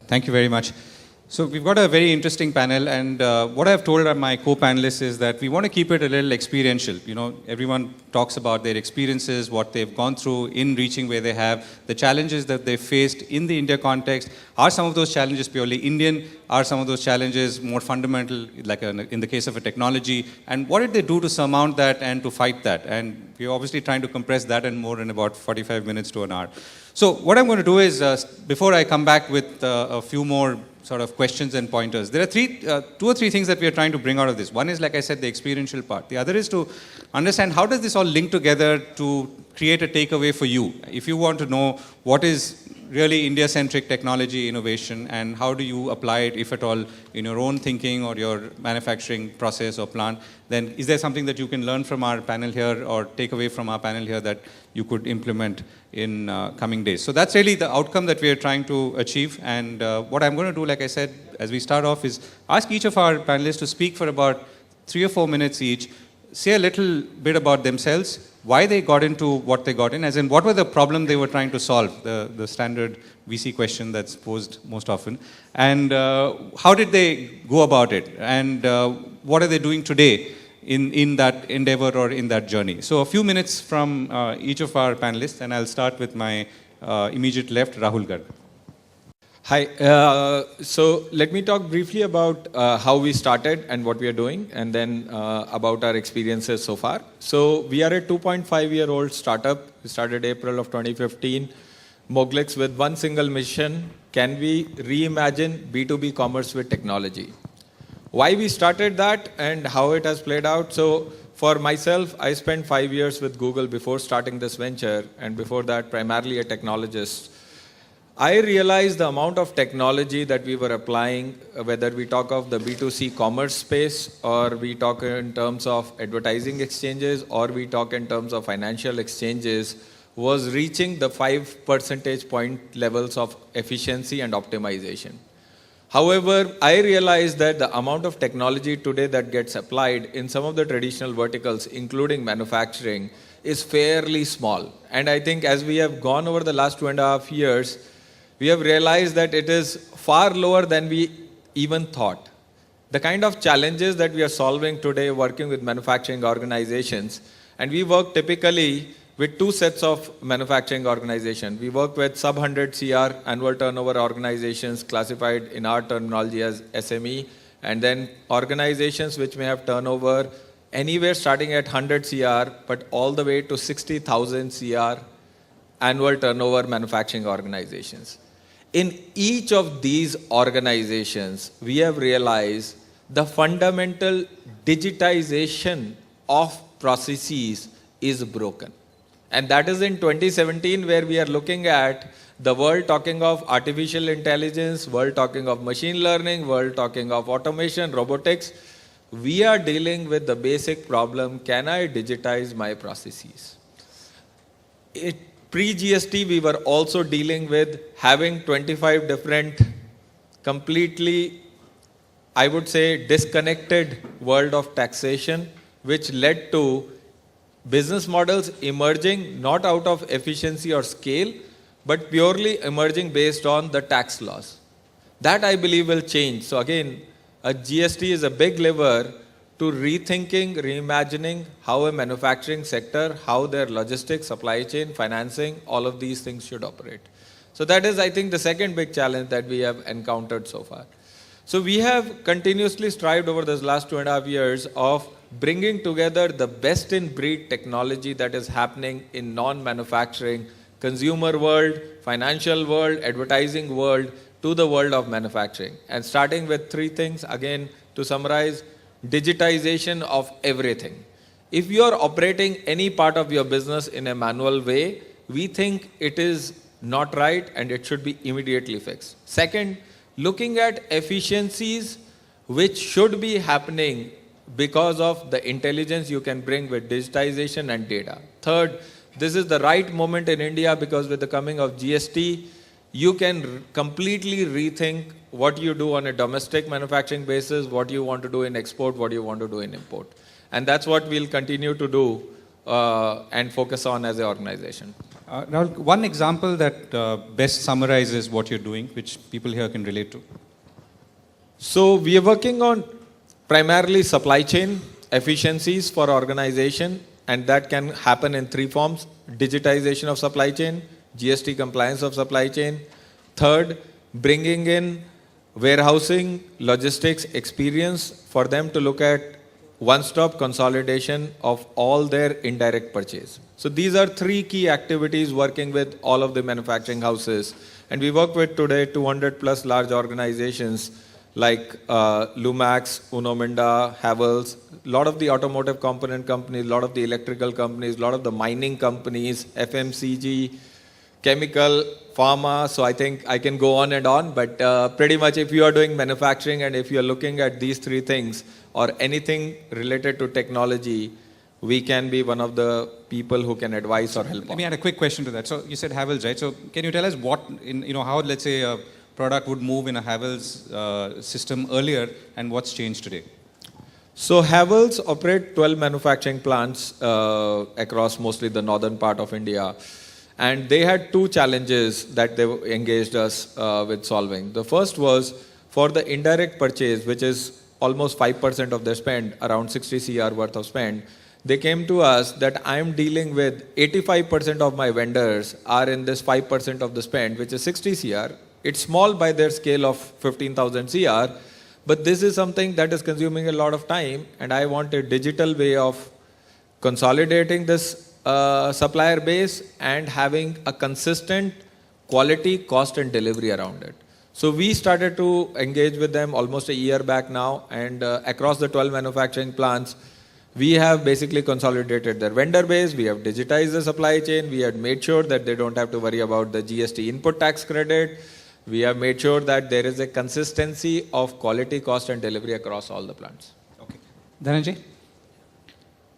Thank you very much. So we've got a very interesting panel, and what I've told my co-panelists is that we want to keep it a little experiential. You know, everyone talks about their experiences, what they've gone through in reaching where they have, the challenges that they faced in the India context. Are some of those challenges purely Indian? Are some of those challenges more fundamental, like in the case of a technology? And what did they do to surmount that and to fight that? And we're obviously trying to compress that and more in about 45 minutes to an hour. So what I'm going to do is, before I come back with a few more sort of questions and pointers, there are two or three things that we are trying to bring out of this. One is, like I said, the experiential part. The other is to understand how does this all link together to create a takeaway for you. If you want to know what is really India-centric technology innovation and how do you apply it, if at all, in your own thinking or your manufacturing process or plant, then is there something that you can learn from our panel here or take away from our panel here that you could implement in coming days? So that's really the outcome that we are trying to achieve. And what I'm going to do, like I said, as we start off, is ask each of our panelists to speak for about 3 or 4 minutes each, say a little bit about themselves, why they got into what they got in, as in what were the problem they were trying to solve, the standard VC question that's posed most often, and how did they go about it, and what are they doing today in that endeavor or in that journey. So a few minutes from each of our panelists, and I'll start with my immediate left, Rahul Garg. Hi, so let me talk briefly about how we started and what we are doing, and then about our experiences so far. So we are a 2.5-year-old startup. We started April of 2015. Moglix with one single mission: can we reimagine B2B commerce with technology? Why we started that and how it has played out. So for myself, I spent 5 years with Google before starting this venture, and before that, primarily a technologist. I realized the amount of technology that we were applying, whether we talk of the B2C commerce space, or we talk in terms of advertising exchanges, or we talk in terms of financial exchanges, was reaching the 5 percentage point levels of efficiency and optimization. However, I realized that the amount of technology today that gets applied in some of the traditional verticals, including manufacturing, is fairly small. And I think as we have gone over the last 2.5 years, we have realized that it is far lower than we even thought. The kind of challenges that we are solving today working with manufacturing organizations, and we work typically with 2 sets of manufacturing organizations. We work with sub-100 CR annual turnover organizations classified in our terminology as SME, and then organizations which may have turnover anywhere starting at 100 CR but all the way to 60,000 CR annual turnover manufacturing organizations. In each of these organizations, we have realized the fundamental digitization of processes is broken. And that is in 2017, where we are looking at the world talking of artificial intelligence, world talking of machine learning, world talking of automation, robotics. We are dealing with the basic problem: can I digitize my processes? Pre-GST, we were also dealing with having 25 different, completely, I would say, disconnected world of taxation, which led to business models emerging not out of efficiency or scale, but purely emerging based on the tax laws. That, I believe, will change. So again, a GST is a big lever to rethinking, reimagining how a manufacturing sector, how their logistics, supply chain, financing, all of these things should operate. So that is, I think, the second big challenge that we have encountered so far. So we have continuously strived over this last 2.5 years of bringing together the best-in-breed technology that is happening in non-manufacturing, consumer world, financial world, advertising world, to the world of manufacturing. And starting with 3 things, again, to summarize: digitization of everything. If you are operating any part of your business in a manual way, we think it is not right and it should be immediately fixed. Second, looking at efficiencies which should be happening because of the intelligence you can bring with digitization and data. Third, this is the right moment in India because with the coming of GST, you can completely rethink what you do on a domestic manufacturing basis, what you want to do in export, what you want to do in import. And that's what we'll continue to do and focus on as an organization. Rahul, one example that best summarizes what you're doing, which people here can relate to. So we are working on primarily supply chain efficiencies for organization, and that can happen in three forms: digitization of supply chain, GST compliance of supply chain. Third, bringing in warehousing, logistics experience for them to look at one-stop consolidation of all their indirect purchase. So these are three key activities working with all of the manufacturing houses. And we work with today 200 plus large organizations like Lumax, Uno Minda, Havells, a lot of the automotive component companies, a lot of the electrical companies, a lot of the mining companies, FMCG, chemical, pharma. So I think I can go on and on, but pretty much if you are doing manufacturing and if you are looking at these three things or anything related to technology, we can be one of the people who can advise or help. Let me add a quick question to that. So you said Havells, right? So can you tell us what, how, let's say, a product would move in a Havells system earlier and what's changed today? So Havells operate 12 manufacturing plants across mostly the northern part of India. And they had two challenges that they engaged us with solving. The first was for the indirect purchase, which is almost 5% of their spend, around 60 CR worth of spend. They came to us that I'm dealing with 85% of my vendors are in this 5% of the spend, which is 60 CR. It's small by their scale of 15,000 CR, but this is something that is consuming a lot of time, and I want a digital way of consolidating this supplier base and having a consistent quality, cost and delivery around it. So we started to engage with them almost a year back now, and across the 12 manufacturing plants, we have basically consolidated their vendor base, we have digitized the supply chain, we have made sure that they don't have to worry about the GST input tax credit, we have made sure that there is a consistency of quality, cost and delivery across all the plants. Okay. Dhananjay?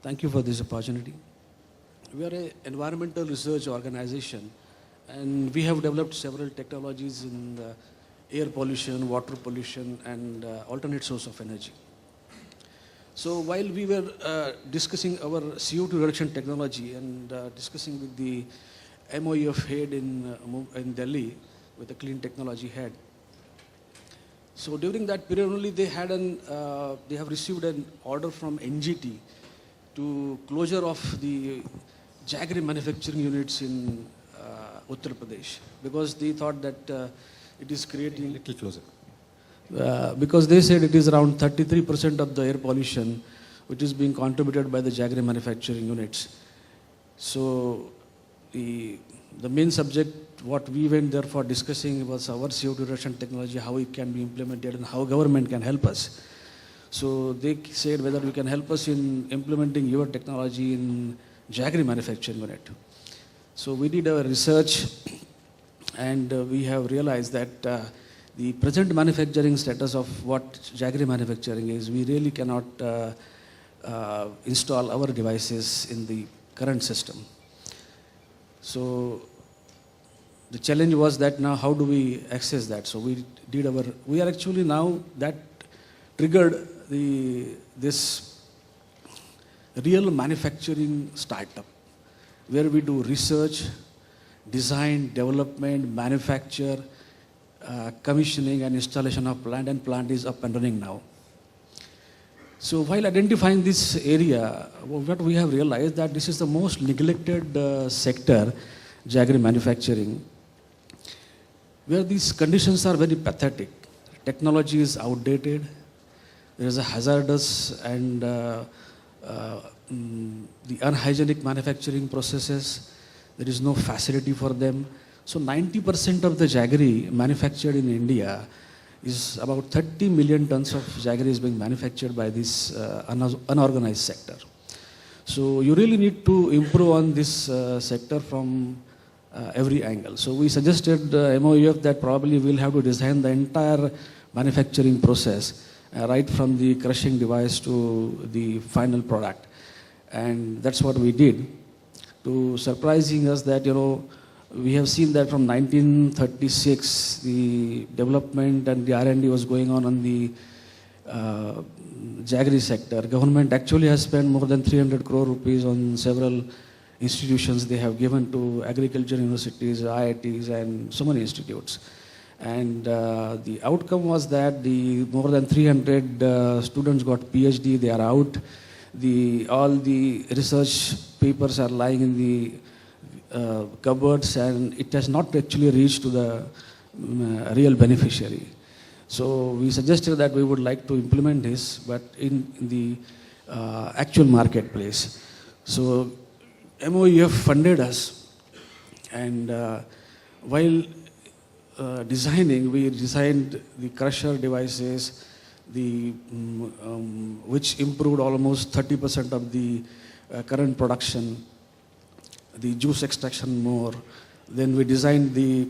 Thank you for this opportunity. We are an environmental research organization, and we have developed several technologies in the air pollution, water pollution, and alternate source of energy. So while we were discussing our CO2 reduction technology and discussing with the MOEF head in Delhi, with the clean technology head, so during that period only they had they have received an order from NGT to closure of the jaggery manufacturing units in Uttar Pradesh, because they thought that it is creating... A little closer. Because they said it is around 33% of the air pollution which is being contributed by the jaggery manufacturing units. So the main subject what we went there for discussing was our CO2 reduction technology, how it can be implemented and how government can help us. So they said whether we can help us in implementing your technology in jaggery manufacturing unit. So we did our research, and we have realized that the present manufacturing status of what jaggery manufacturing is, we really cannot install our devices in the current system. So the challenge was that now how do we access that? So we are actually now that triggered this real manufacturing startup, where we do research, design, development, manufacture, commissioning and installation of plant, and plant is up and running now. So while identifying this area, what we have realized that this is the most neglected sector, jaggery manufacturing, where these conditions are very pathetic. Technology is outdated, there is a hazardous and the unhygienic manufacturing processes, there is no facility for them. So 90% of the jaggery manufactured in India is about 30 million tons of jaggery is being manufactured by this unorganized sector. So you really need to improve on this sector from every angle. So we suggested MOEF that probably we'll have to design the entire manufacturing process, right from the crushing device to the final product. And that's what we did. To surprising us that, we have seen that from 1936, the development and the R&D was going on the jaggery sector. Government actually has spent more than 300 crore rupees on several institutions they have given to agriculture universities, IITs, and so many institutes. And the outcome was that the more than 300 students got PhD. They are out. All the research papers are lying in the cupboards, and it has not actually reached to the real beneficiary. So we suggested that we would like to implement this, but in the actual marketplace. So MOEF funded us, and while designing, we designed the crusher devices, which improved almost 30% of the current production, the juice extraction more. Then we designed the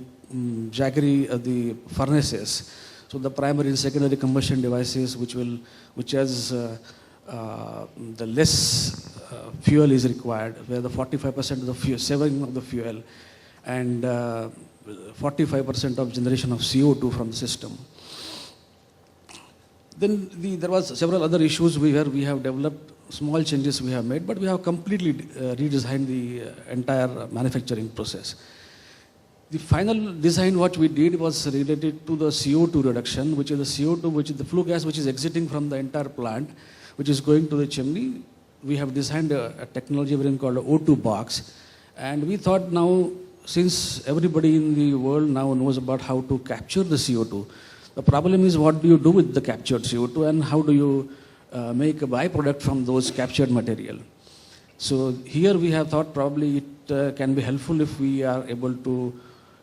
jaggery, the furnaces. So the primary and secondary combustion devices, which has the less fuel is required, where the 45% of the fuel, saving of the fuel, and 45% of generation of CO2 from the system. Then there was several other issues where we have developed small changes we have made, but we have completely redesigned the entire manufacturing process. The final design what we did was related to the CO2 reduction, which is the CO2, which is the flue gas which is exiting from the entire plant, which is going to the chimney. We have designed a technology called O2 box, and we thought now, since everybody in the world now knows about how to capture the CO2, the problem is what do you do with the captured CO2 and how do you make a byproduct from those captured material. So here we have thought probably it can be helpful if we are able to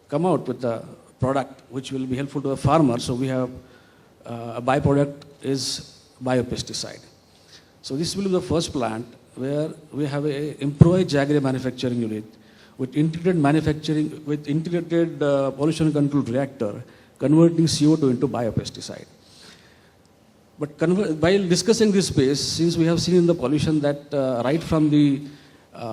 come out with a product which will be helpful to the farmer. So we have a byproduct is biopesticide. So this will be the first plant where we have an improved jaggery manufacturing unit with integrated pollution control reactor, converting CO2 into biopesticide. But while discussing this space, since we have seen in the pollution that right from the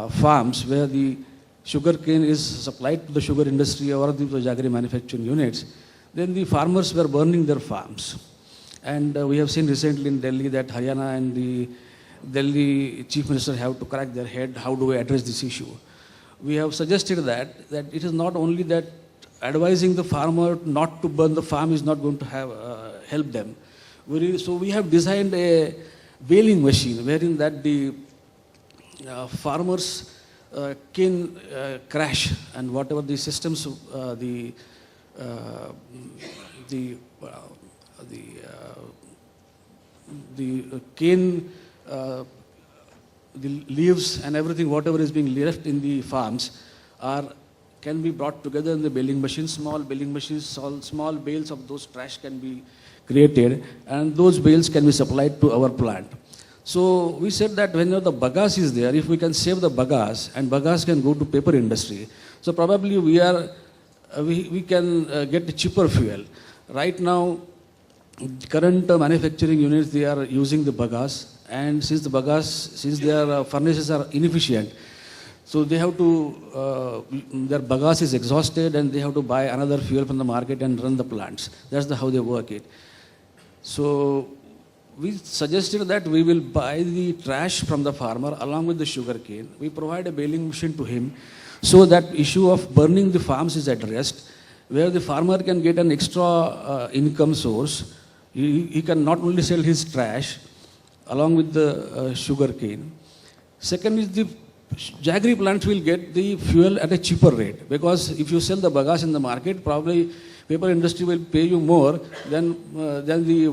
farms where the sugarcane is supplied to the sugar industry or the jaggery manufacturing units, then the farmers were burning their farms. And we have seen recently in Delhi that Haryana and the Delhi chief minister have to crack their head, how do we address this issue? We have suggested that it is not only that advising the farmer not to burn the farm is not going to help them. So we have designed a baling machine wherein that the farmers can crash, and whatever the systems, the cane, the leaves and everything, whatever is being left in the farms, can be brought together in the baling machine. Small baling machines, small bales of those trash can be created, and those bales can be supplied to our plant. So we said that whenever the bagasse is there, if we can save the bagasse, and bagasse can go to paper industry, so probably we can get a cheaper fuel. Right now, current manufacturing units, they are using the bagasse, and since their furnaces are inefficient, so they have to, their bagasse is exhausted and they have to buy another fuel from the market and run the plants. That's how they work it. So we suggested that we will buy the trash from the farmer along with the sugar cane. We provide a baling machine to him so that issue of burning the farms is addressed, where the farmer can get an extra income source. He can not only sell his trash along with the sugar cane. Second is the jaggery plants will get the fuel at a cheaper rate, because if you sell the bagasse in the market, probably paper industry will pay you more than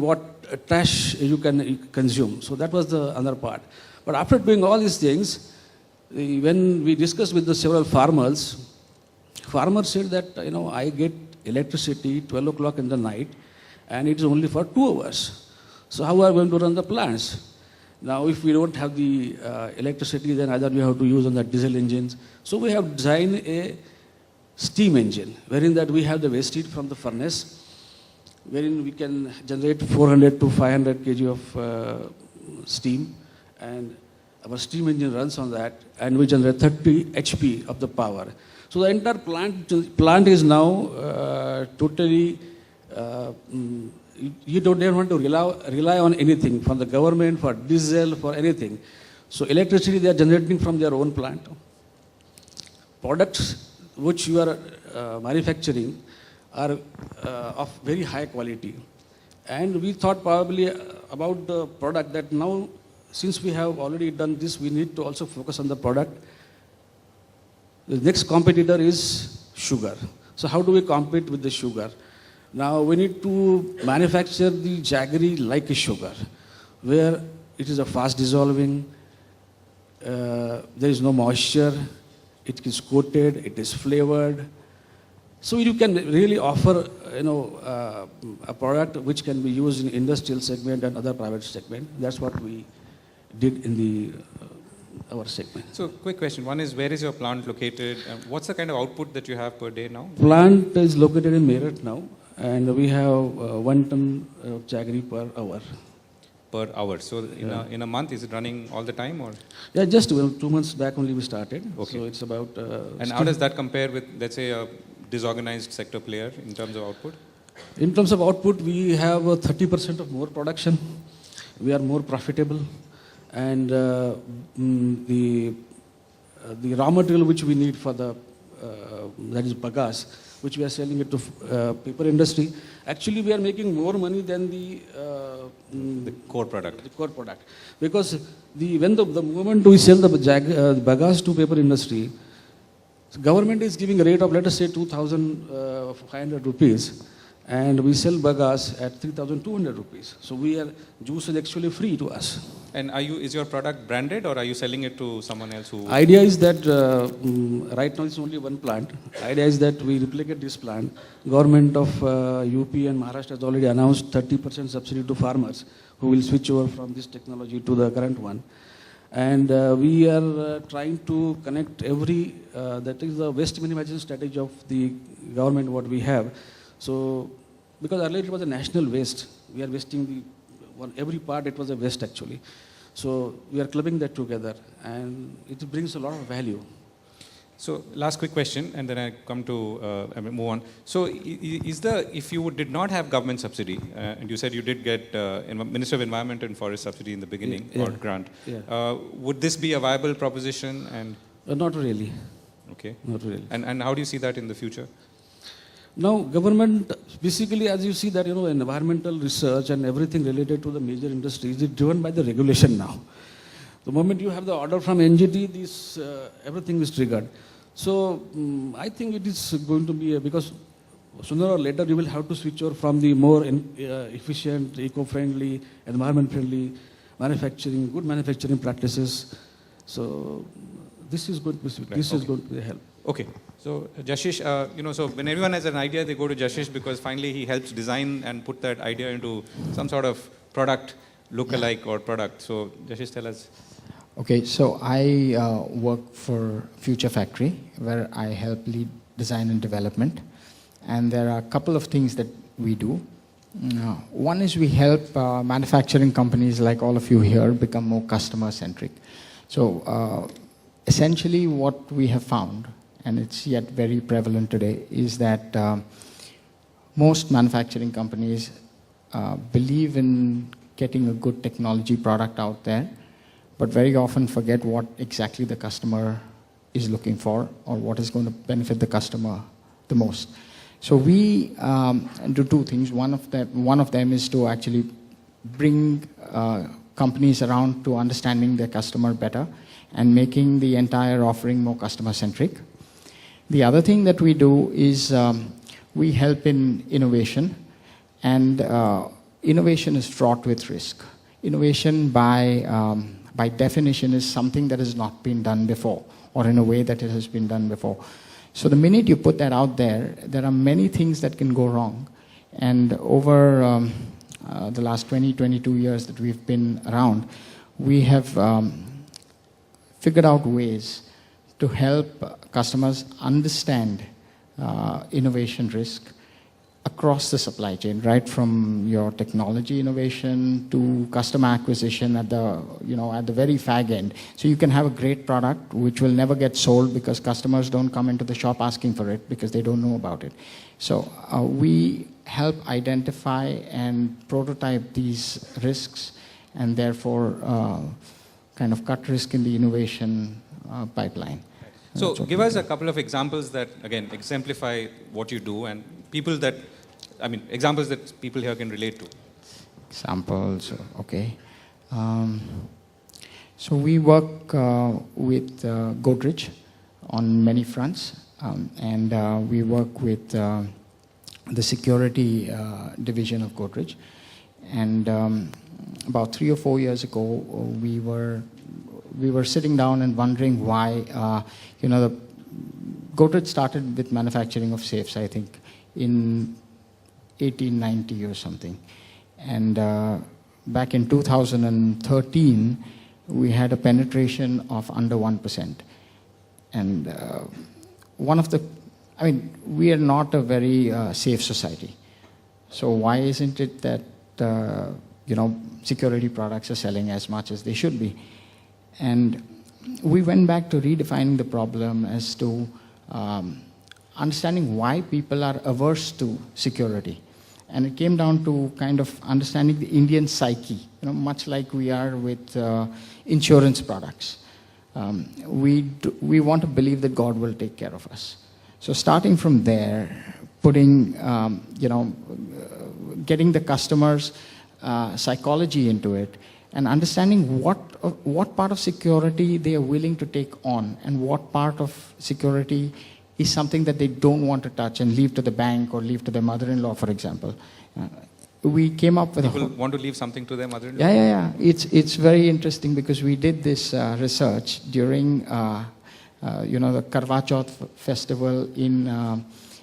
what trash you can consume. So that was the other part. But after doing all these things, when we discussed with the several farmers said that, I get electricity 12 o'clock in the night and it is only for 2 hours. So how are we going to run the plants? Now, if we don't have the electricity, then either we have to use on the diesel engines. So we have designed a steam engine, wherein that we have the waste heat from the furnace, wherein we can generate 400 to 500 kg of steam, and our steam engine runs on that, and we generate 30 HP of the power. So the entire plant is now totally, you don't want to rely on anything from the government, for diesel, for anything. So electricity they are generating from their own plant. products which you are manufacturing are of very high quality. And we thought probably about the product that now, since we have already done this, we need to also focus on the product. The next competitor is sugar. So how do we compete with the sugar? Now we need to manufacture the jaggery like a sugar, where it is a fast dissolving, there is no moisture, it is coated, it is flavored. So you can really offer, a product which can be used in industrial segment and other private segment. That's what we did in the our segment. So, quick question. One is, where is your plant located? What's the kind of output that you have per day now? Plant is located in Meerut now, and we have 1 ton of jaggery per hour. Per hour. So, in a month, is it running all the time, or? Yeah, just 2 months back only we started. Okay. So it's about. And how does that compare with, let's say, a disorganized sector player in terms of output? In terms of output, we have 30% of more production. We are more profitable, and the raw material which we need for the that is bagasse, which we are selling it to paper industry. Actually, we are making more money than the core product. The core product, because the moment we sell the bagasse to paper industry, government is giving a rate of, let us say, 2,500 rupees, and we sell bagasse at 3,200 rupees. So juice is actually free to us. And is your product branded, or are you selling it to someone else who? Idea is that right now it's only one plant. Idea is that we replicate this plant. Government of UP and Maharashtra has already announced 30% subsidy to farmers who will switch over from this technology to the current one. And we are trying to connect that is the waste minimization strategy of the government what we have. So, because earlier it was a national waste, we are wasting every part, it was a waste actually. So we are clubbing that together, and it brings a lot of value. So last quick question, and then I come to move on. So if you did not have government subsidy, and you said you did get Minister of Environment and Forest subsidy in the beginning, or grant, would this be a viable proposition? And not really. Okay. Not really. And how do you see that in the future? Now, government, basically, as you see that, environmental research and everything related to the major industries is driven by the regulation now. The moment you have the order from NGT, everything is triggered. So, I think it is going to be, because sooner or later you will have to switch over from the more efficient, eco-friendly, environment-friendly manufacturing, good manufacturing practices. So, this is going to be a help. Okay. So, Jashish, so when everyone has an idea, they go to Jashish because finally he helps design and put that idea into some sort of product, look-alike or product. So, Jashish, tell us. Okay, so I work for Future Factory, where I help lead design and development. And there are a couple of things that we do. One is we help manufacturing companies like all of you here become more customer-centric. So, essentially what we have found, and it's yet very prevalent today, is that most manufacturing companies believe in getting a good technology product out there, but very often forget what exactly the customer is looking for or what is going to benefit the customer the most. So we do two things. One of them is to actually bring companies around to understanding their customer better and making the entire offering more customer-centric. The other thing that we do is we help in innovation, and innovation is fraught with risk. Innovation by definition is something that has not been done before, or in a way that it has been done before. So the minute you put that out there, there are many things that can go wrong. And over the last 22 years that we've been around, we have figured out ways to help customers understand innovation risk across the supply chain, right from your technology innovation to customer acquisition at the very fag end. So you can have a great product which will never get sold because customers don't come into the shop asking for it because they don't know about it. So we help identify and prototype these risks, and therefore kind of cut risk in the innovation pipeline. So That's what give we us do. a couple of examples that, again, exemplify what you do and people that, examples that people here can relate to. Examples, okay. So we work with Godrej on many fronts, and we work with the security division of Godrej. And about 3 or 4 years ago, we were sitting down and wondering why, the Godrej started with manufacturing of safes, I think, in 1890 or something. And back in 2013, we had a penetration of under 1%. And we are not a very safe society. So why isn't it that, security products are selling as much as they should be? And we went back to redefining the problem as to understanding why people are averse to security. And it came down to kind of understanding the Indian psyche, much like we are with insurance products. We want to believe that God will take care of us. So starting from there, putting, getting the customers' psychology into it, and understanding what part of security they are willing to take on, and what part of security is something that they don't want to touch and leave to the bank or leave to their mother-in-law, for example. We came up with People want to leave something to their mother-in-law? Yeah. It's very interesting because we did this research during the Karwa Chauth festival in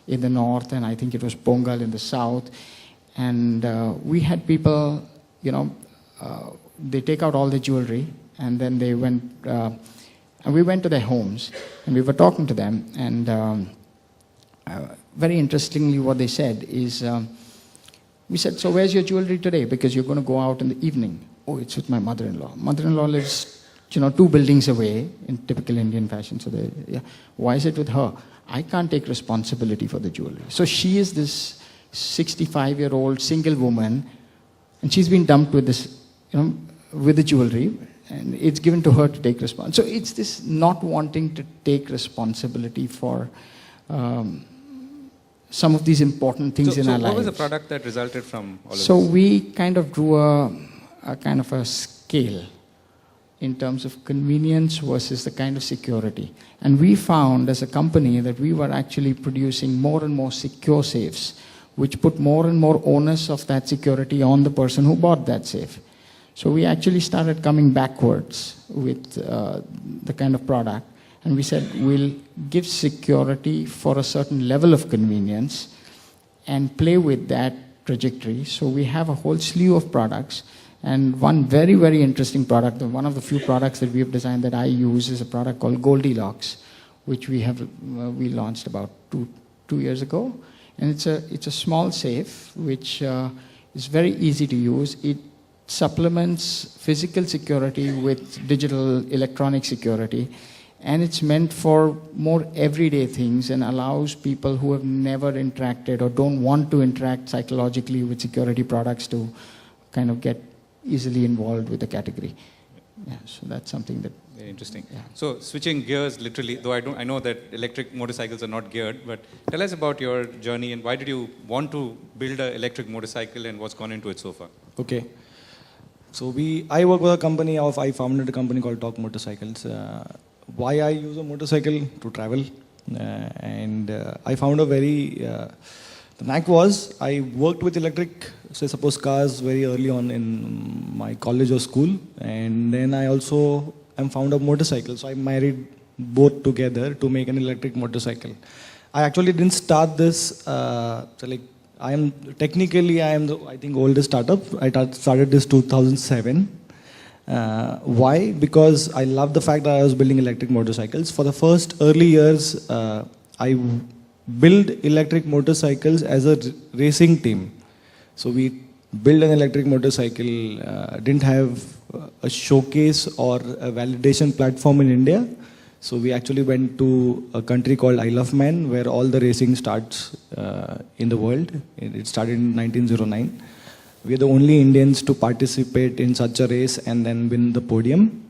the north, and I think it was Pongal in the south. And we had people, they take out all the jewelry, and then they went, and we went to their homes, and we were talking to them, and very interestingly what they said is, we said, so where's your jewelry today? Because you're going to go out in the evening. Oh, it's with my mother-in-law. Mother-in-law lives, 2 buildings away in typical Indian fashion. So why is it with her? I can't take responsibility for the jewelry. So she is this 65-year-old single woman, and she's been dumped with this, with the jewelry, and it's given to her to take responsibility. So it's this not wanting to take responsibility for some of these important things in our lives. So what was the product that resulted from all of this? So we kind of drew a kind of a scale in terms of convenience versus the kind of security. And we found as a company that we were actually producing more and more secure safes, which put more and more onus of that security on the person who bought that safe. So we actually started coming backwards with the kind of product. And we said, we'll give security for a certain level of convenience and play with that trajectory. So we have a whole slew of products. And one very, very interesting product, one of the few products that we have designed that I use is a product called Goldilocks, which we launched about two years ago. And it's a small safe, which is very easy to use. It supplements physical security with digital electronic security. And it's meant for more everyday things and allows people who have never interacted or don't want to interact psychologically with security products to kind of get easily involved with the category. Yeah, so that's something that... Very interesting. Yeah. So switching gears literally, though I know that electric motorcycles are not geared, but tell us about your journey and why did you want to build an electric motorcycle and what's gone into it so far? Okay. So I work with a company I founded a company called Tork Motorcycles. Why I use a motorcycle to travel, and I found the knack was I worked with electric, say suppose cars very early on in my college or school, and then I also am fond of motorcycles, so I married both together to make an electric motorcycle. I actually didn't start this, I am the I think oldest startup. I started this 2007. Why? Because I love the fact that I was building electric motorcycles. For the first early years, I built electric motorcycles as a racing team. So we built an electric motorcycle, didn't have a showcase or a validation platform in India. So we actually went to a country called Isle of Man, where all the racing starts in the world. It started in 1909. We are the only Indians to participate in such a race and then win the podium.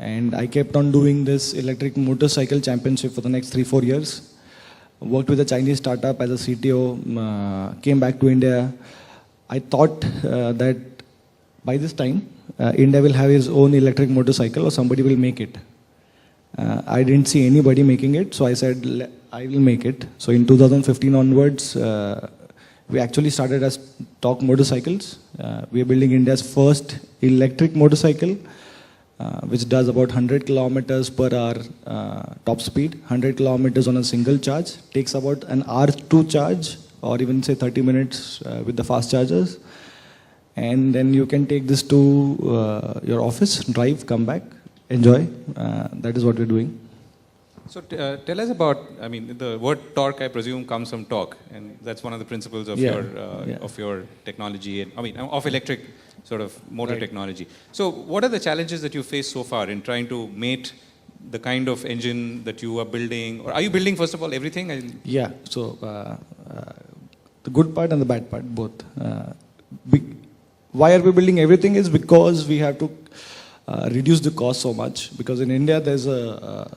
And I kept on doing this electric motorcycle championship for the next 3-4 years. Worked with a Chinese startup as a CTO, came back to India. I thought that by this time, India will have its own electric motorcycle or somebody will make it. I didn't see anybody making it, so I said, I will make it. So in 2015 onwards, we actually started as Tork motorcycles. We are building India's first electric motorcycle, which does about 100 kilometers per hour top speed, 100 kilometers on a single charge, takes about an hour to charge, or even say 30 minutes with the fast chargers. And then you can take this to your office, drive, come back, enjoy. That is what we're doing. So tell us about, I mean, the word torque, I presume, comes from torque, and that's one of the principles of your technology, and, I mean, of electric sort of motor technology. So what are the challenges that you faced so far in trying to mate the kind of engine that you are building? Or are you building, first of all, everything? Yeah, so the good part and the bad part, both. Why are we building everything is because we have to reduce the cost so much, because in India there's a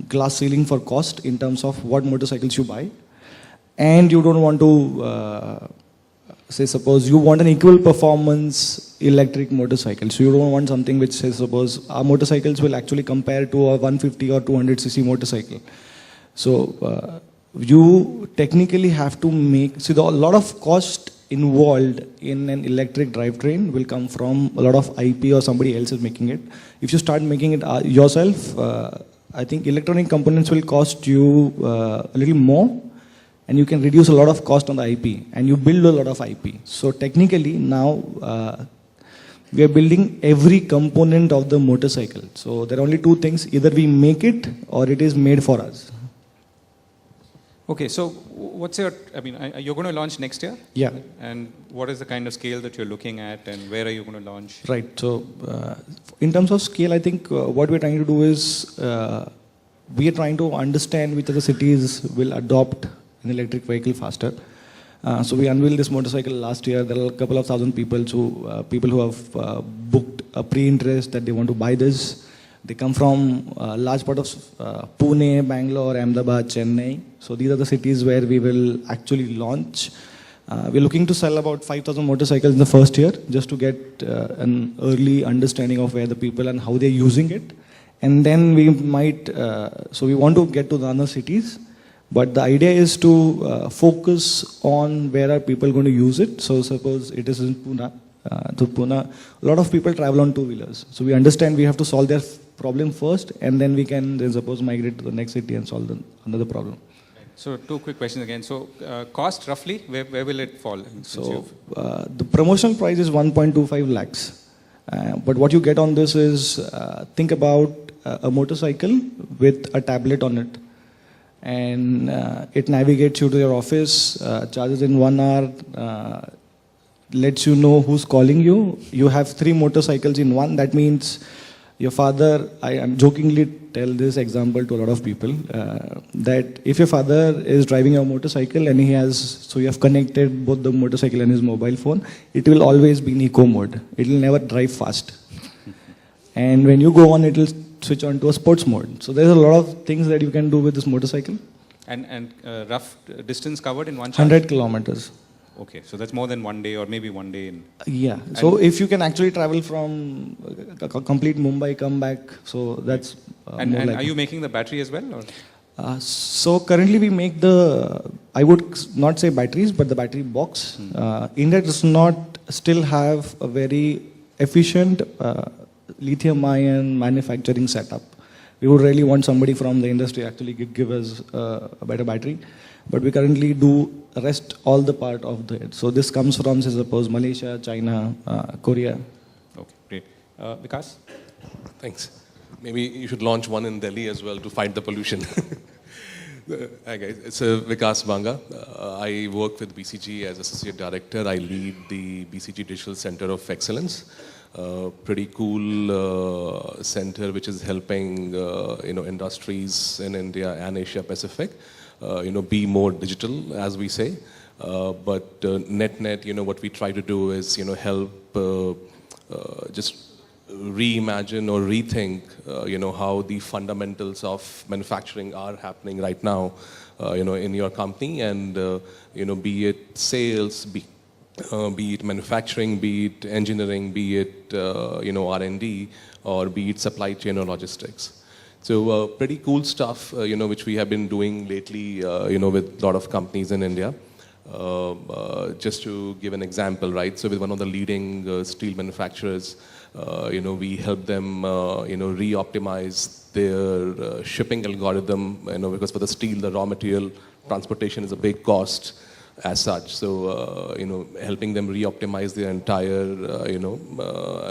glass ceiling for cost in terms of what motorcycles you buy, and you don't want to say suppose you want an equal performance electric motorcycle, so you don't want something which says suppose our motorcycles will actually compare to a 150 or 200cc motorcycle. So you technically have to make, see, a lot of cost involved in an electric drivetrain will come from a lot of IP or somebody else is making it. If you start making it yourself, I think electronic components will cost you a little more, and you can reduce a lot of cost on the IP, and you build a lot of IP. So technically now we are building every component of the motorcycle. So there are only two things, either we make it or it is made for us. Okay, so what's your, I mean, you're going to launch next year? Yeah. And what is the kind of scale that you're looking at, and where are you going to launch? Right, so in terms of scale, I think what we're trying to do is, we are trying to understand which of the cities will adopt an electric vehicle faster. So we unveiled this motorcycle last year. There are a couple of thousand people who have booked a pre-interest that they want to buy this. They come from a large part of Pune, Bangalore, Ahmedabad, Chennai. So these are the cities where we will actually launch. We're looking to sell about 5,000 motorcycles in the first year, just to get an early understanding of where the people and how they're using it. And then we might, so we want to get to the other cities. But the idea is to focus on where are people going to use it. So suppose it is in Pune. To Pune, a lot of people travel on two-wheelers. So we understand we have to solve their problem first, and then we can then suppose migrate to the next city and solve another problem. So two quick questions again. So cost roughly, where will it fall? So the promotional price is 1.25 lakhs. But what you get on this is, think about a motorcycle with a tablet on it. And it navigates you to your office, charges in 1 hour, lets you know who's calling you. You have 3 motorcycles in one. That means your father, I am jokingly tell this example to a lot of people, that if your father is driving your motorcycle and he has, so you have connected both the motorcycle and his mobile phone, it will always be in eco mode. It will never drive fast. And when you go on, it will switch on to a sports mode. So there's a lot of things that you can do with this motorcycle. And rough distance covered in one charge? 100 kilometers. Okay, so that's more than 1 day, or maybe 1 day in. Yeah, so if you can actually travel from complete Mumbai, come back, so that's and are you making the battery as well? Or? So currently we make the, I would not say batteries, but the battery box. India does not still have a very efficient lithium-ion manufacturing setup. We would really want somebody from the industry actually give us a better battery. But we currently do rest all the part of it. So this comes from, say, suppose Malaysia, China, Korea. Okay, great. Vikas? Thanks. Maybe you should launch one in Delhi as well to fight the pollution. Hi guys, it's Vikas Banga. I work with BCG as Associate Director. I lead the BCG Digital Center of Excellence. Pretty cool center which is helping industries in India and Asia Pacific be more digital, as we say. But net, what we try to do is help just reimagine or rethink, how the fundamentals of manufacturing are happening right now, in your company, and be it sales, be it manufacturing, be it engineering, be it R&D, or be it supply chain or logistics. So pretty cool stuff, which we have been doing lately, with a lot of companies in India. Just to give an example, right? So with one of the leading steel manufacturers, we help them, re-optimize their shipping algorithm, because for the steel, the raw material transportation is a big cost as such. So, helping them re-optimize their entire,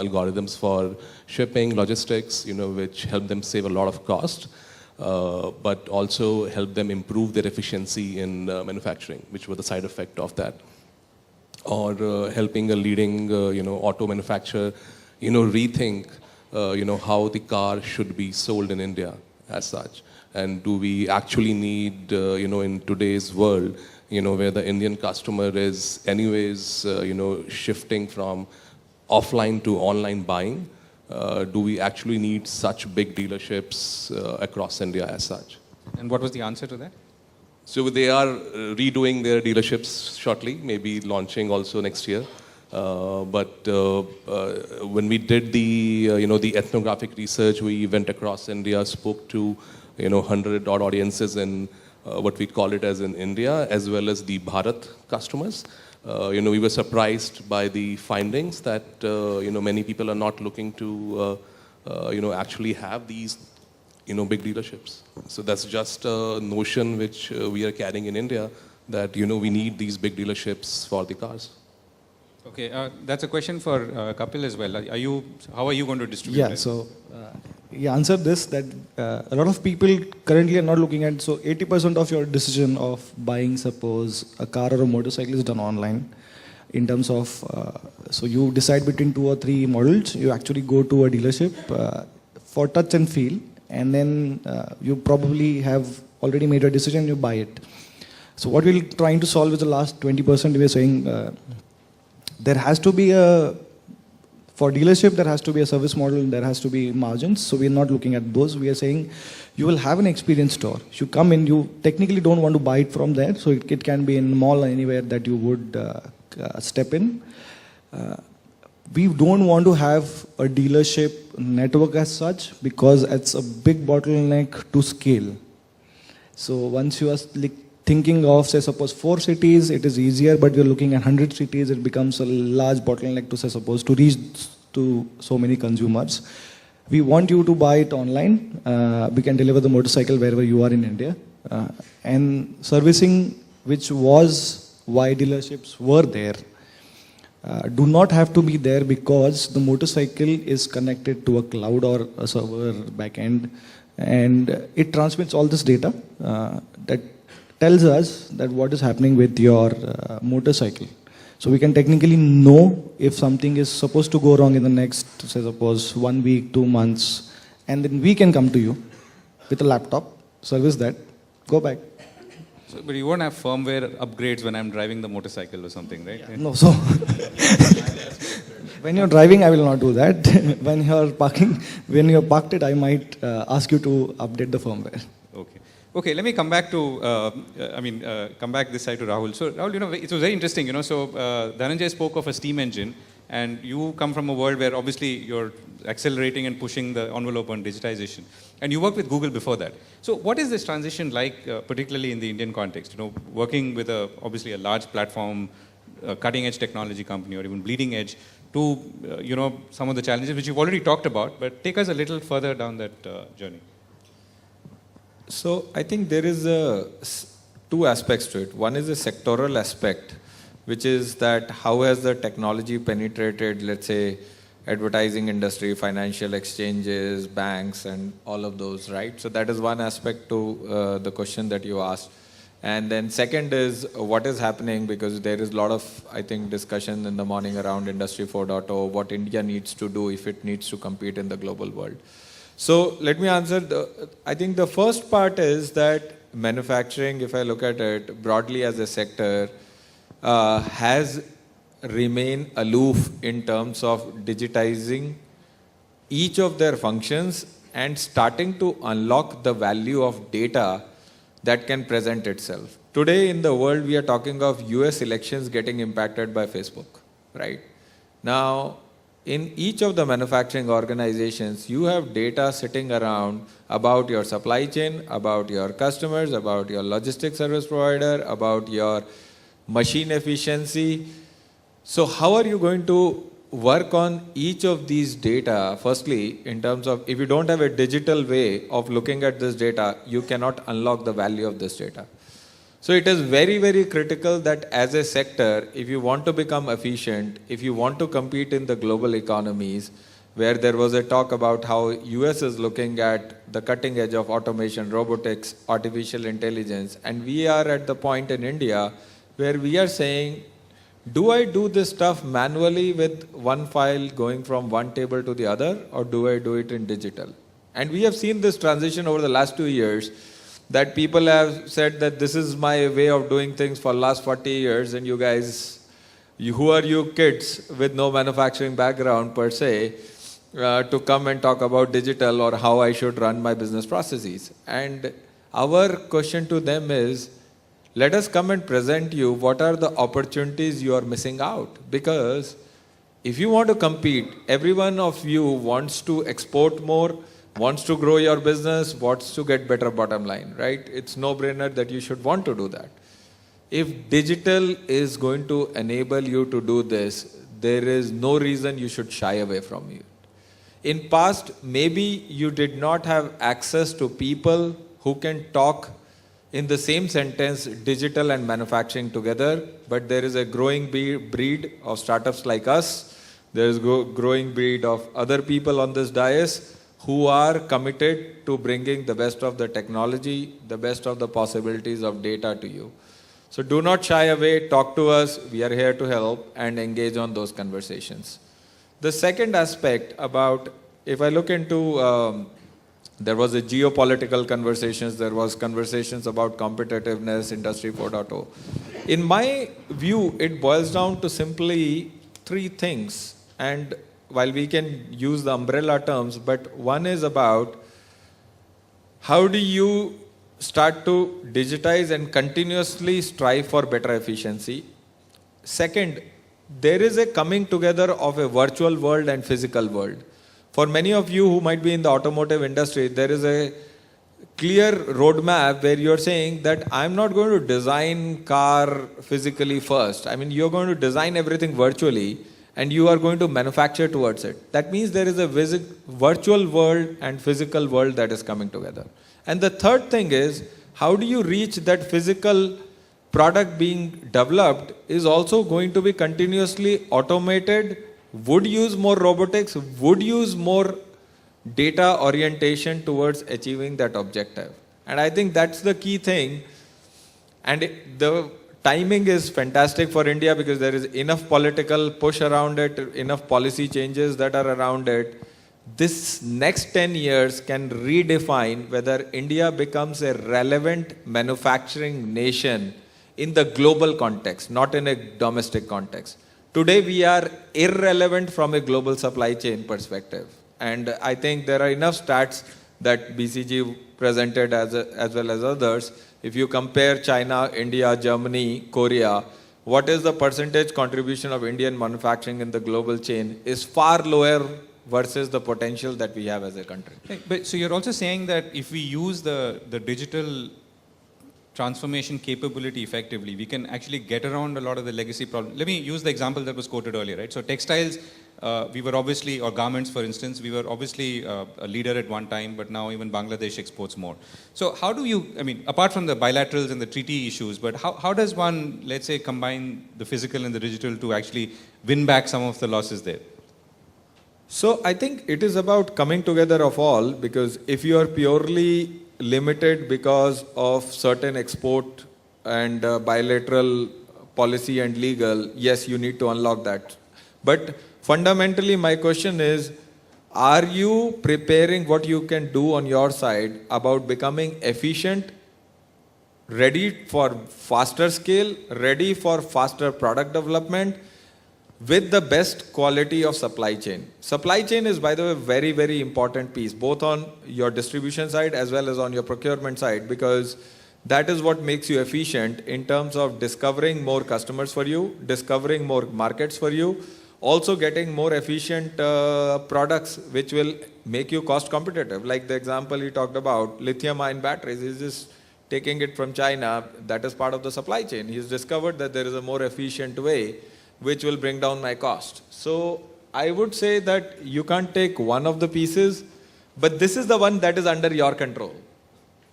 algorithms for shipping, logistics, which help them save a lot of cost, but also help them improve their efficiency in manufacturing, which was the side effect of that. Or helping a leading, auto manufacturer, rethink, how the car should be sold in India as such. And do we actually need, in today's world, where the Indian customer is anyways, shifting from offline to online buying, do we actually need such big dealerships across India as such? And what was the answer to that? So they are redoing their dealerships shortly, maybe launching also next year. But when we did the, the ethnographic research, we went across India, spoke to, 100 odd audiences in what we call it as in India, as well as the Bharat customers. We were surprised by the findings that, many people are not looking to, actually have these, big dealerships. So that's just a notion which we are carrying in India, that, we need these big dealerships for the cars. Okay, that's a question for Kapil as well. How are you going to distribute Yeah, that? so he answered this, that a lot of people currently are not looking at, so 80% of your decision of buying, suppose, a car or a motorcycle is done online. In terms of, so you decide between 2 or 3 models, you actually go to a dealership for touch and feel, and then you probably have already made a decision, you buy it. So what we're trying to solve is the last 20%. We're saying there has to be for dealership, there has to be a service model, there has to be margins. So we're not looking at those. We are saying you will have an experience store. You come in, you technically don't want to buy it from there. So it can be in mall or anywhere that you would step in. We don't want to have a dealership network as such, because it's a big bottleneck to scale. So once you are thinking of, say, suppose 4 cities, it is easier, but you're looking at 100 cities, it becomes a large bottleneck to, say, suppose, to reach to so many consumers. We want you to buy it online. We can deliver the motorcycle wherever you are in India. And servicing, which was why dealerships were there, do not have to be there, because the motorcycle is connected to a cloud or a server backend, and it transmits all this data that tells us that what is happening with your motorcycle. So we can technically know if something is supposed to go wrong in the next, say, suppose 1 week, 2 months, and then we can come to you with a laptop, service that, go back. So, but you won't have firmware upgrades when I'm driving the motorcycle or something, right? Yeah. No, so when you're driving, I will not do that. When you're parked it, I might ask you to update the firmware. Okay. Okay, let me come back to, come back this side to Rahul. So Rahul, it was very interesting, so Dhananjay spoke of a steam engine, and you come from a world where obviously you're accelerating and pushing the envelope on digitization. And you worked with Google before that. So what is this transition like, particularly in the Indian context? Working with obviously a large platform, cutting edge technology company, or even bleeding edge, to, some of the challenges which you've already talked about, but take us a little further down that journey. So I think there is 2 aspects to it. One is a sectoral aspect, which is that how has the technology penetrated, let's say, advertising industry, financial exchanges, banks, and all of those, right? So that is one aspect to the question that you asked. And then second is what is happening, because there is a lot of, I think, discussion in the morning around Industry 4.0, what India needs to do if it needs to compete in the global world. So let me answer. I think the first part is that manufacturing, if I look at it broadly as a sector, has remained aloof in terms of digitizing each of their functions and starting to unlock the value of data that can present itself. Today in the world, we are talking of US elections getting impacted by Facebook, right? Now, in each of the manufacturing organizations, you have data sitting around about your supply chain, about your customers, about your logistics service provider, about your machine efficiency. So how are you going to work on each of these data? Firstly, in terms of, if you don't have a digital way of looking at this data, you cannot unlock the value of this data. So it is very, very critical that as a sector, if you want to become efficient, if you want to compete in the global economies, where there was a talk about how US is looking at the cutting edge of automation, robotics, artificial intelligence, and we are at the point in India where we are saying, do I do this stuff manually with one file going from one table to the other, or do I do it in digital? And we have seen this transition over the last 2 years, that people have said that this is my way of doing things for the last 40 years, and you guys, who are you kids with no manufacturing background per se, to come and talk about digital or how I should run my business processes? And our question to them is, let us come and present you what are the opportunities you are missing out. Because if you want to compete, every one of you wants to export more, wants to grow your business, wants to get better bottom line, right? It's no-brainer that you should want to do that. If digital is going to enable you to do this, there is no reason you should shy away from it. In past, maybe you did not have access to people who can talk in the same sentence digital and manufacturing together, but there is a growing breed of startups like us. There is a growing breed of other people on this dais who are committed to bringing the best of the technology, the best of the possibilities of data to you. So do not shy away, talk to us, we are here to help and engage on those conversations. The second aspect about, if I look into, there was a geopolitical conversations, there was conversations about competitiveness, Industry 4.0. In my view, it boils down to simply three things. And while we can use the umbrella terms, but one is about how do you start to digitize and continuously strive for better efficiency. Second, there is a coming together of a virtual world and physical world. For many of you who might be in the automotive industry, there is a clear roadmap where you're saying that I'm not going to design car physically first. I mean, you're going to design everything virtually and you are going to manufacture towards it. That means there is a virtual world and physical world that is coming together. And the third thing is, how do you reach that physical product being developed is also going to be continuously automated, would use more robotics, would use more data orientation towards achieving that objective. And I think that's the key thing. And the timing is fantastic for India because there is enough political push around it, enough policy changes that are around it. This next 10 years can redefine whether India becomes a relevant manufacturing nation in the global context, not in a domestic context. Today we are irrelevant from a global supply chain perspective. And I think there are enough stats that BCG presented as well as others. If you compare China, India, Germany, Korea, what is the percentage contribution of Indian manufacturing in the global chain is far lower versus the potential that we have as a country. But so you're also saying that if we use the digital transformation capability effectively, we can actually get around a lot of the legacy problems. Let me use the example that was quoted earlier, right? So textiles, we were obviously, or garments for instance, we were obviously a leader at one time, but now even Bangladesh exports more. So how do you, I mean, apart from the bilaterals and the treaty issues, but how does one, let's say, combine the physical and the digital to actually win back some of the losses there? So I think it is about coming together of all, because if you are purely limited because of certain export and bilateral policy and legal, yes, you need to unlock that. But fundamentally, my question is, are you preparing what you can do on your side about becoming efficient, ready for faster scale, ready for faster product development, with the best quality of supply chain. Supply chain is, by the way, very, very important piece, both on your distribution side as well as on your procurement side, because that is what makes you efficient in terms of discovering more customers for you, discovering more markets for you, also getting more efficient products which will make you cost competitive. Like the example he talked about, lithium-ion batteries, he's just taking it from China. That is part of the supply chain. He's discovered that there is a more efficient way which will bring down my cost. So I would say that you can't take one of the pieces, but this is the one that is under your control,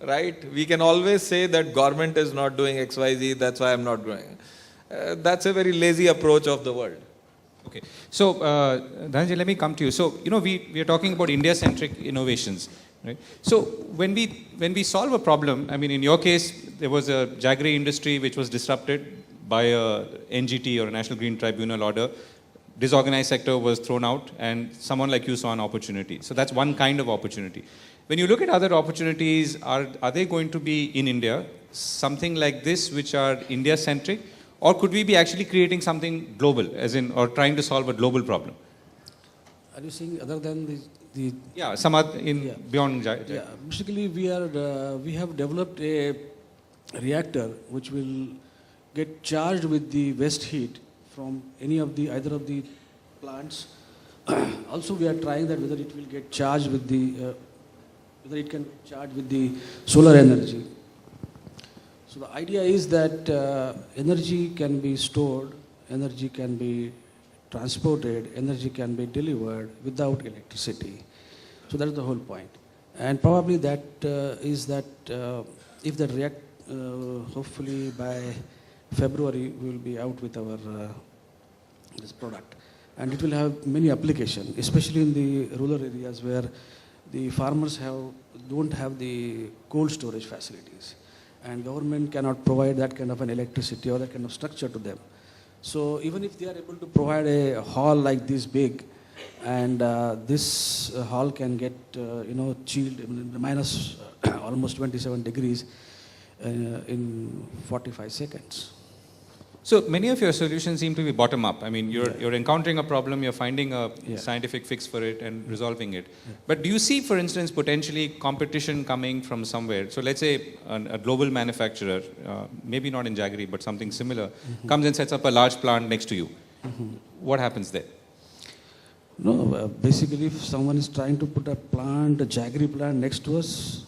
right? We can always say that government is not doing XYZ, that's why I'm not doing it. That's a very lazy approach of the world. Okay. So, Dhananjay, let me come to you. So, we are talking about India-centric innovations, right? So, when we solve a problem, I mean, in your case, there was a jaggery industry which was disrupted by a NGT or a National Green Tribunal order. Disorganized sector was thrown out, and someone like you saw an opportunity. So, that's one kind of opportunity. When you look at other opportunities, are they going to be in India, something like this, which are India-centric? Or could we be actually creating something global, as in, or trying to solve a global problem? Are you saying other than the Yeah, some other beyond. Yeah, basically we have developed a reactor which will get charged with the waste heat from either of the plants. Also, we are trying that whether it will get charged with whether it can charge with the solar energy. So the idea is that energy can be stored, energy can be transported, energy can be delivered without electricity. So that is the whole point. And probably that is that if that react, hopefully by February we will be out with our this product. And it will have many applications, especially in the rural areas where the farmers don't have the cold storage facilities. And government cannot provide that kind of an electricity or that kind of structure to them. So even if they are able to provide a hall like this big, and this hall can get chilled minus almost 27 degrees in 45 seconds. So many of your solutions seem to be bottom up. I mean, you're encountering a problem, you're finding a scientific fix for it and resolving it. Yeah. But do you see, for instance, potentially competition coming from somewhere? So let's say a global manufacturer, maybe not in jaggery, but something similar, comes and sets up a large plant next to you. What happens there? No, basically if someone is trying to put a jaggery plant next to us,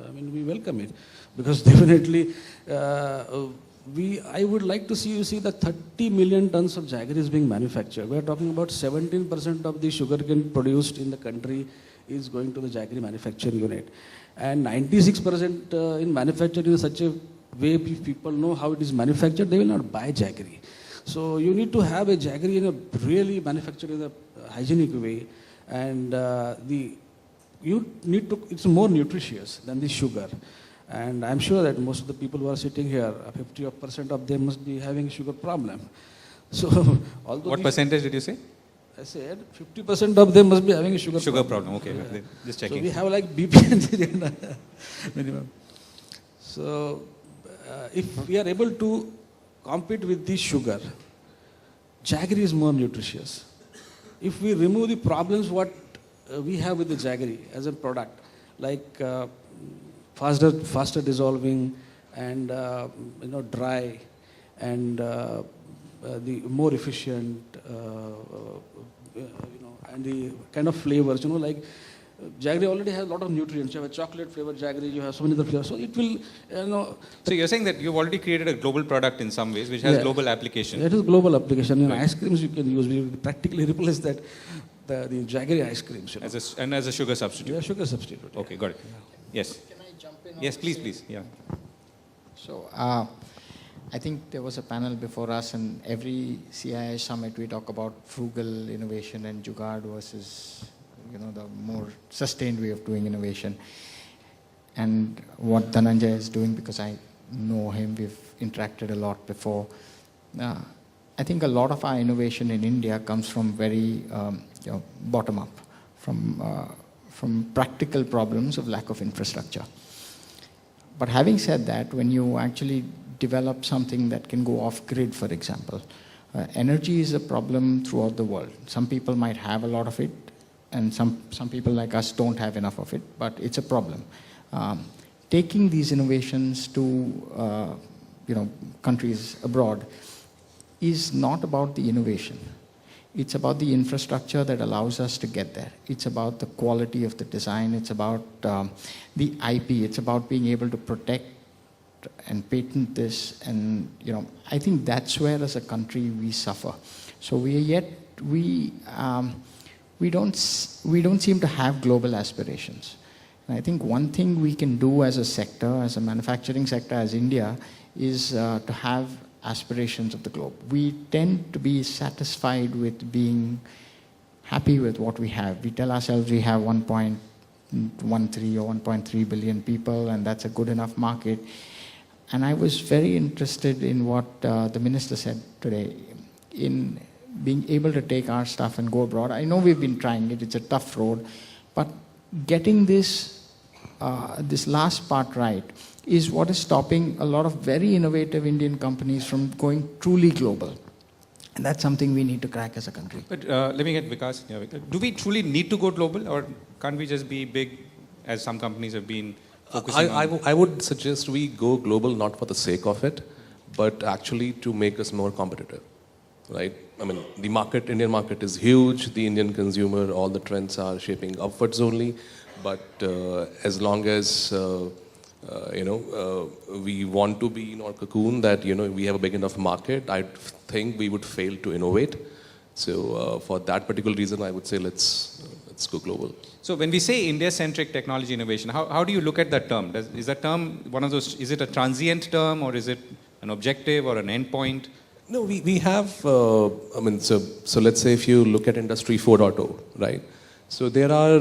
I mean, we welcome it. Because definitely, I would like to see the 30 million tons of jaggery is being manufactured. We are talking about 17% of the sugarcane produced in the country is going to the jaggery manufacturing unit. And 96% in manufactured in such a way, if people know how it is manufactured, they will not buy jaggery. So you need to have a jaggery in a really manufactured in a hygienic way. And it's more nutritious than the sugar. And I'm sure that most of the people who are sitting here, 50% of them must be having a sugar problem. So, although what percentage did you say? I said 50% of them must be having a sugar problem. Okay, just checking. So we have like BP minimum. So if we are able to compete with the sugar, jaggery is more nutritious. If we remove the problems what we have with the jaggery as a product, like faster dissolving and dry and the more efficient and the kind of flavors, like jaggery already has a lot of nutrients. You have a chocolate flavored jaggery, you have so many other flavors. So it will, So you're saying that you've already created a global product in some ways which has global application. It is global application. In ice creams you can use, we practically replace that the jaggery ice creams. As a sugar substitute. Yeah, sugar substitute. Okay, got it. Yes. Yes, please. Yeah. So, I think there was a panel before us, and every CII summit we talk about frugal innovation and jugaad versus, the more sustained way of doing innovation. And what Dhananjay is doing, because I know him, we've interacted a lot before. I think a lot of our innovation in India comes from very bottom up, from practical problems of lack of infrastructure. But having said that, when you actually develop something that can go off grid, for example, Energy is a problem throughout the world. Some people might have a lot of it, and some people like us don't have enough of it, but it's a problem. Taking these innovations to countries abroad is not about the innovation. It's about the infrastructure that allows us to get there. It's about the quality of the design. It's about the IP. It's about being able to protect and patent this. And I think that's where, as a country, we suffer. So we don't seem to have global aspirations. And I think one thing we can do as a sector, as a manufacturing sector, as India, is to have aspirations of the globe. We tend to be satisfied with being happy with what we have. We tell ourselves we have 1.13 or 1.3 billion people, and that's a good enough market. And I was very interested in what the minister said today, in being able to take our stuff and go abroad. I know we've been trying it, it's a tough road, but getting this last part right is what is stopping a lot of very innovative Indian companies from going truly global. And that's something we need to crack as a country. But let me get Vikas. Yeah, Vikas. Do we truly need to go global, or can't we just be big, as some companies have been focusing on? I would suggest we go global not for the sake of it, but actually to make us more competitive, right? I mean, the market, Indian market is huge. The Indian consumer, all the trends are shaping upwards only. But as long as we want to be in our cocoon, that we have a big enough market, I think we would fail to innovate. So for that particular reason, I would say let's go global. So when we say India-centric technology innovation, how do you look at that term? Is that term one of those? Is it a transient term, or is it an objective or an endpoint? No, we have. So let's say if you look at Industry 4.0, right? So there are,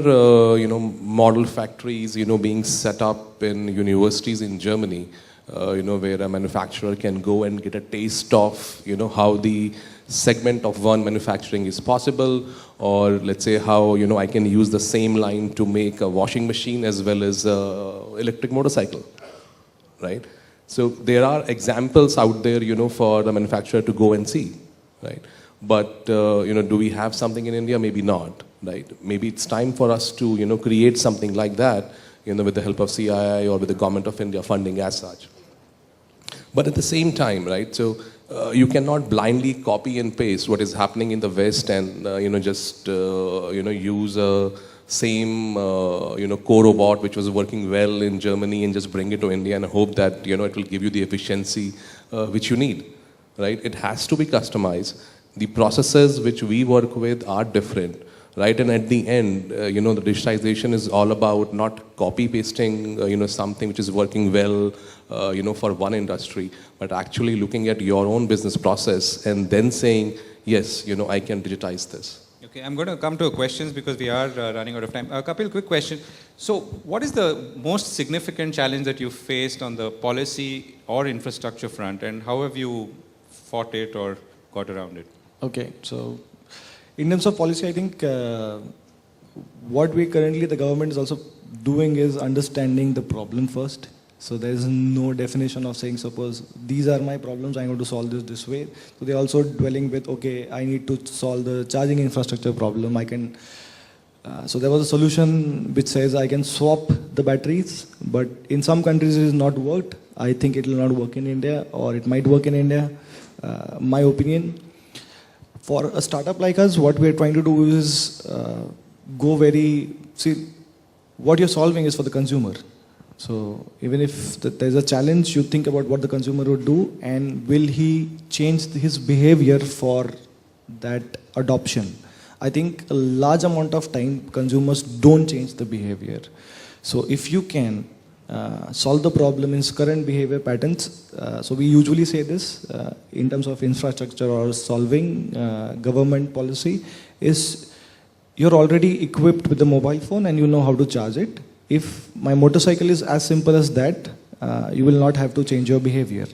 model factories, being set up in universities in Germany, where a manufacturer can go and get a taste of, how the segment of one manufacturing is possible, or let's say how, I can use the same line to make a washing machine as well as an electric motorcycle, right? So there are examples out there, for the manufacturer to go and see, right? But, do we have something in India? Maybe not. Right? Maybe it's time for us to, create something like that, with the help of CII or with the government of India funding as such. But at the same time, right? So you cannot blindly copy and paste what is happening in the West and, just, use a same, co-robot which was working well in Germany and just bring it to India and hope that, it will give you the efficiency which you need, right? It has to be customized. The processes which we work with are different. Right, and at the end, the digitization is all about not copy-pasting, something which is working well, for one industry, but actually looking at your own business process and then saying, yes, I can digitize this. Okay, I'm going to come to questions because we are running out of time. Kapil, quick question. So what is the most significant challenge that you faced on the policy or infrastructure front, and how have you fought it or got around it? Okay, so in terms of policy, I think what the government is also doing is understanding the problem first. So there is no definition of saying, suppose these are my problems, I'm going to solve this way. So they're also dwelling with, okay, I need to solve the charging infrastructure problem. So there was a solution which says I can swap the batteries, but in some countries it has not worked. I think it will not work in India, or it might work in India. My opinion. For a startup like us, what we're trying to do is what you're solving is for the consumer. So even if there's a challenge, you think about what the consumer would do and will he change his behavior for that adoption. I think a large amount of time consumers don't change the behavior. So if you can solve the problem in current behavior patterns. So we usually say this in terms of infrastructure or solving government policy is you're already equipped with the mobile phone and you know how to charge it. If my motorcycle is as simple as that, you will not have to change your behavior.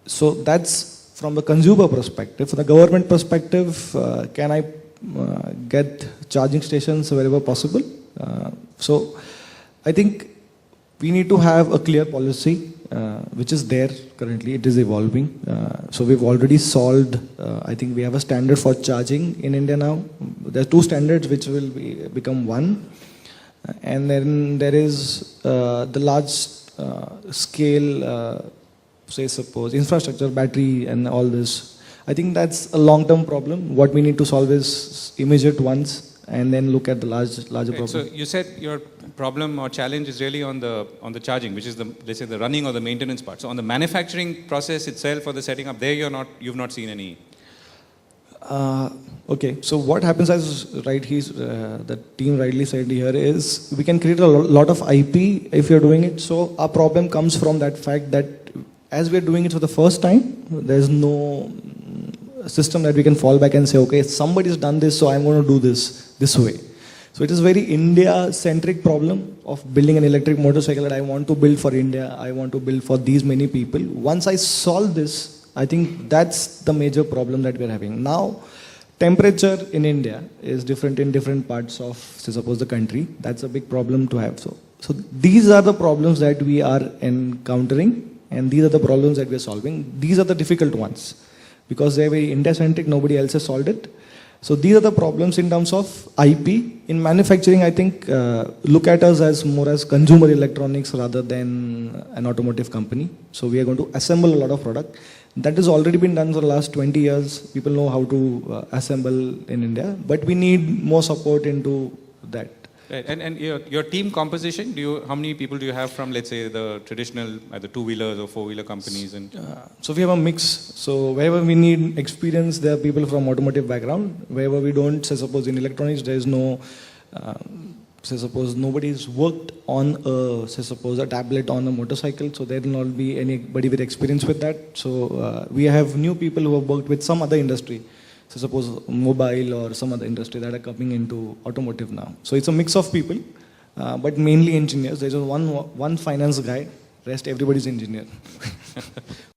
So that's from the consumer perspective. From the government perspective, can I get charging stations wherever possible? So I think we need to have a clear policy which is there currently. It is evolving. So we've already solved, I think we have a standard for charging in India now. There are two standards which will become one. And then there is the large scale, say suppose, infrastructure, battery and all this. I think that's a long-term problem. What we need to solve is immediate ones and then look at the larger problem. So you said your problem or challenge is really on the charging, which is the, let's say, the running or the maintenance part. So on the manufacturing process itself or the setting up, there you've not seen any. Okay, so what happens as the team rightly said here is we can create a lot of IP if you're doing it. So our problem comes from that fact that as we're doing it for the first time, there's no system that we can fall back and say, okay, somebody's done this, so I'm going to do this way. So it is very India-centric problem of building an electric motorcycle that I want to build for India, I want to build for these many people. Once I solve this, I think that's the major problem that we're having. Now, temperature in India is different in different parts of, say, suppose the country. That's a big problem to have. So these are the problems that we are encountering, and these are the problems that we're solving. These are the difficult ones. Because they're very India-centric, nobody else has solved it. So these are the problems in terms of IP. In manufacturing, I think, look at us as more as consumer electronics rather than an automotive company. So we are going to assemble a lot of product. That has already been done for the last 20 years. People know how to assemble in India, but we need more support into that. Right. And your team composition, how many people do you have from, let's say, the traditional either two-wheelers or four-wheeler companies? And so we have a mix. So wherever we need experience, there are people from automotive background. Wherever we don't, say suppose in electronics, there is no, say suppose nobody's worked on say suppose a tablet on a motorcycle, so there will not be anybody with experience with that. So we have new people who have worked with some other industry. So suppose mobile or some other industry that are coming into automotive now. So it's a mix of people, but mainly engineers. There's one finance guy, rest everybody's engineer.